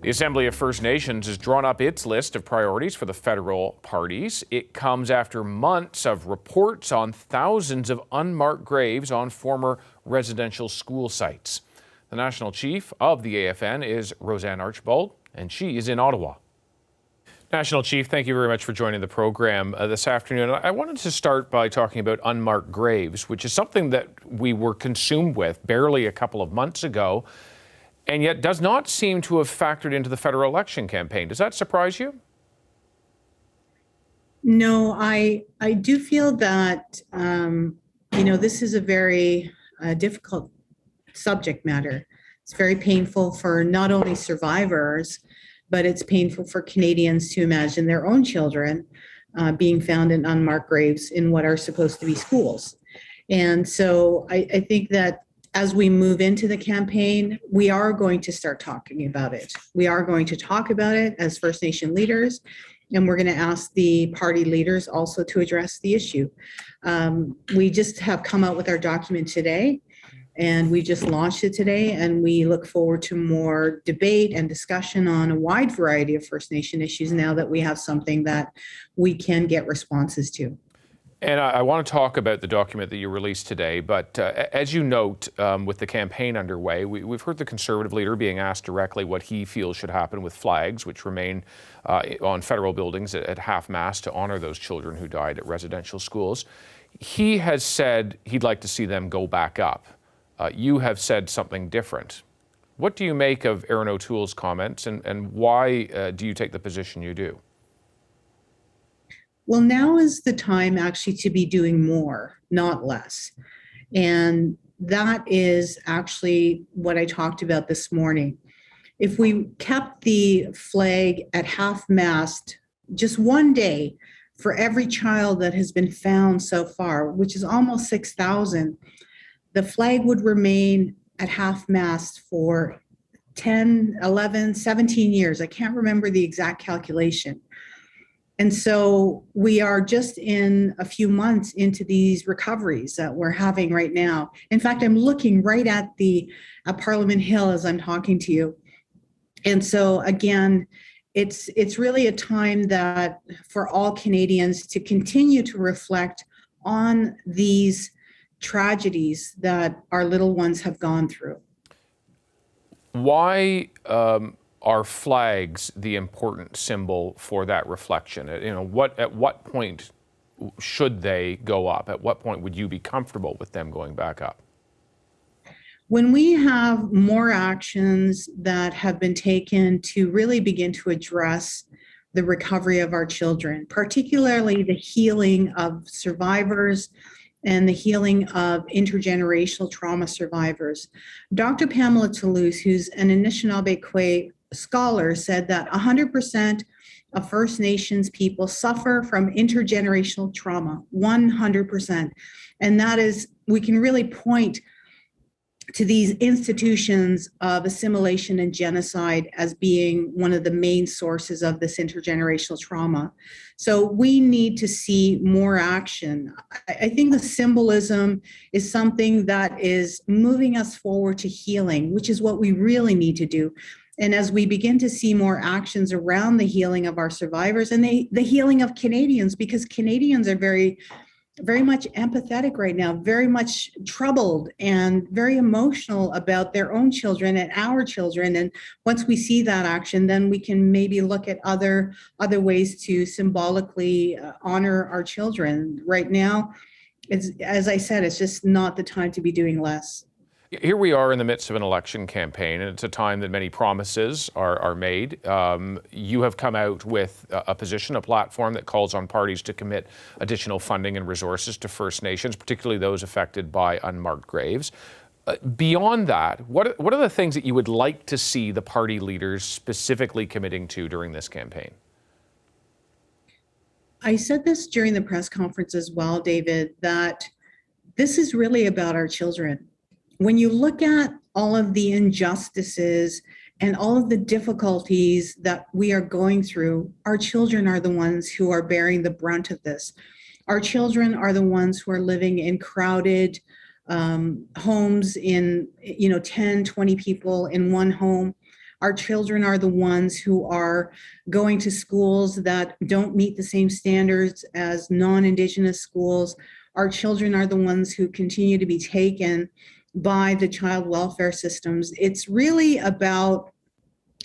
The Assembly of First Nations has drawn up its list of priorities for the federal parties. It comes after months of reports on thousands of unmarked graves on former residential school sites. The national chief of the AFN is RoseAnne Archibald, and she is in Ottawa. National Chief, thank you very much for joining the program this afternoon. I wanted to start by talking about unmarked graves, which is something that we were consumed with barely a couple of months ago, and yet does not seem to have factored into the federal election campaign. Does that surprise you? No, I do feel that, this is a very difficult subject matter. It's very painful for not only survivors, but it's painful for Canadians to imagine their own children being found in unmarked graves in what are supposed to be schools. And so I think that as we move into the campaign, we are going to start talking about it. We are going to talk about it as First Nation leaders, and we're going to ask the party leaders also to address the issue. We just have come out with our document today, and we just launched it today, and we look forward to more debate and discussion on a wide variety of First Nation issues now that we have something that we can get responses to. And I want to talk about the document that you released today, but as you note, with the campaign underway, we've heard the Conservative leader being asked directly what he feels should happen with flags, which remain on federal buildings at half-mast to honor those children who died at residential schools. He has said he'd like to see them go back up. You have said something different. What do you make of Erin O'Toole's comments, and why do you take the position you do? Well, now is the time actually to be doing more, not less. And that is actually what I talked about this morning. If we kept the flag at half-mast just one day for every child that has been found so far, which is almost 6,000, the flag would remain at half-mast for 10, 11, 17 years. I can't remember the exact calculation. And so we are just in a few months into these recoveries that we're having right now. In fact, I'm looking right at Parliament Hill as I'm talking to you. And so again, it's really a time that for all Canadians to continue to reflect on these tragedies that our little ones have gone through. Why are flags the important symbol for that reflection? At what point should they go up? At what point would you be comfortable with them going back up? When we have more actions that have been taken to really begin to address the recovery of our children, particularly the healing of survivors and the healing of intergenerational trauma survivors. Dr. Pamela Toulouse, who's an Anishinaabe scholar, said that 100% of First Nations people suffer from intergenerational trauma, 100%. And that is, we can really point to these institutions of assimilation and genocide as being one of the main sources of this intergenerational trauma. So we need to see more action. I think the symbolism is something that is moving us forward to healing, which is what we really need to do. And as we begin to see more actions around the healing of our survivors and the healing of Canadians, because Canadians are very much empathetic right now, very much troubled and very emotional about their own children and our children. And once we see that action, then we can maybe look at other ways to symbolically honor our children. Right now, as I said, it's just not the time to be doing less. Here we are in the midst of an election campaign, and it's a time that many promises are made. You have come out with a position, a platform that calls on parties to commit additional funding and resources to First Nations, particularly those affected by unmarked graves. Beyond that, what are the things that you would like to see the party leaders specifically committing to during this campaign? I said this during the press conference as well, David, that this is really about our children. When you look at all of the injustices and all of the difficulties that we are going through, our children are the ones who are bearing the brunt of this. Our children are the ones who are living in crowded homes in 10, 20 people in one home. Our children are the ones who are going to schools that don't meet the same standards as non-Indigenous schools. Our children are the ones who continue to be taken by the child welfare systems. It's really about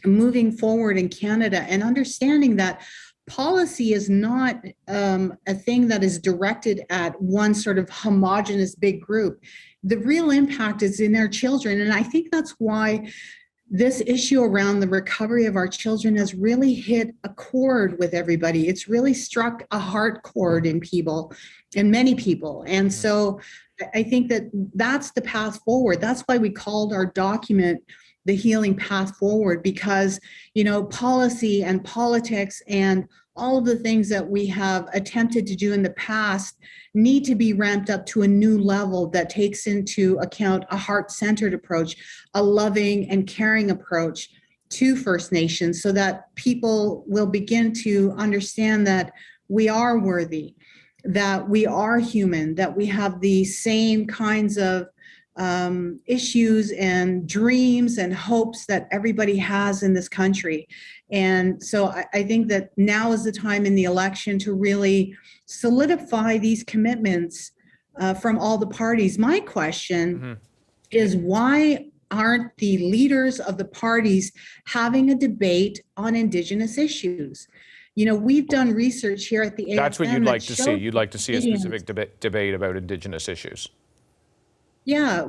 moving forward in Canada and understanding that policy is not a thing that is directed at one sort of homogenous big group. The real impact is in our children. And I think that's why this issue around the recovery of our children has really hit a chord with everybody. It's really struck a heart chord in people, in many people. And so I think that that's the path forward. That's why we called our document the Healing Path Forward, because, you know, policy and politics and all of the things that we have attempted to do in the past need to be ramped up to a new level that takes into account a heart-centered approach, a loving and caring approach to First Nations, so that people will begin to understand that we are worthy, that we are human, that we have the same kinds of issues and dreams and hopes that everybody has in this country. And so I think that now is the time in the election to really solidify these commitments from all the parties. My question is, why aren't the leaders of the parties having a debate on Indigenous issues? You know, we've done research here at the AFN. That's what you'd like to see. You'd like to see a specific debate about Indigenous issues. Yeah,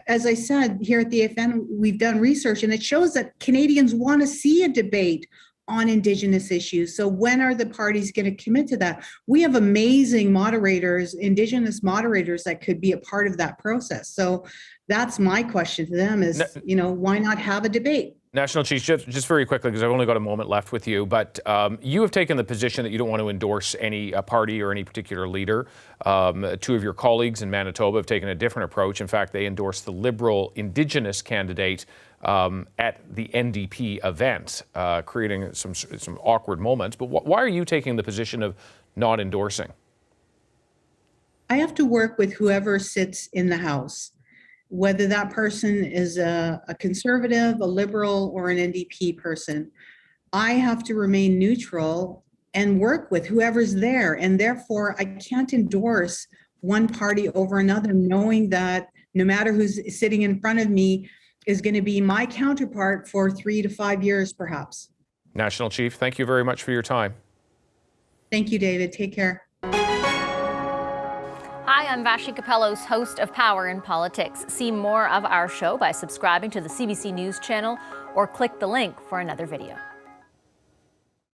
as I said, here at the AFN, we've done research, and it shows that Canadians want to see a debate on Indigenous issues. So when are the parties going to commit to that? We have amazing moderators, Indigenous moderators, that could be a part of that process. So that's my question to them is, you know, why not have a debate? National Chief, just very quickly, because I've only got a moment left with you, but you have taken the position that you don't want to endorse any party or any particular leader. Two of your colleagues in Manitoba have taken a different approach. In fact, they endorsed the Liberal Indigenous candidate at the NDP event, creating some awkward moments. But why are you taking the position of not endorsing? I have to work with whoever sits in the House, whether that person is a conservative, a liberal, or an NDP person. I have to remain neutral and work with whoever's there. And therefore, I can't endorse one party over another, knowing that no matter who's sitting in front of me is going to be my counterpart for 3 to 5 years, perhaps. National Chief, thank you very much for your time. Thank you, David. Take care. Hi, I'm Vashi Capellos, host of Power in Politics. See more of our show by subscribing to the CBC News channel or click the link for another video.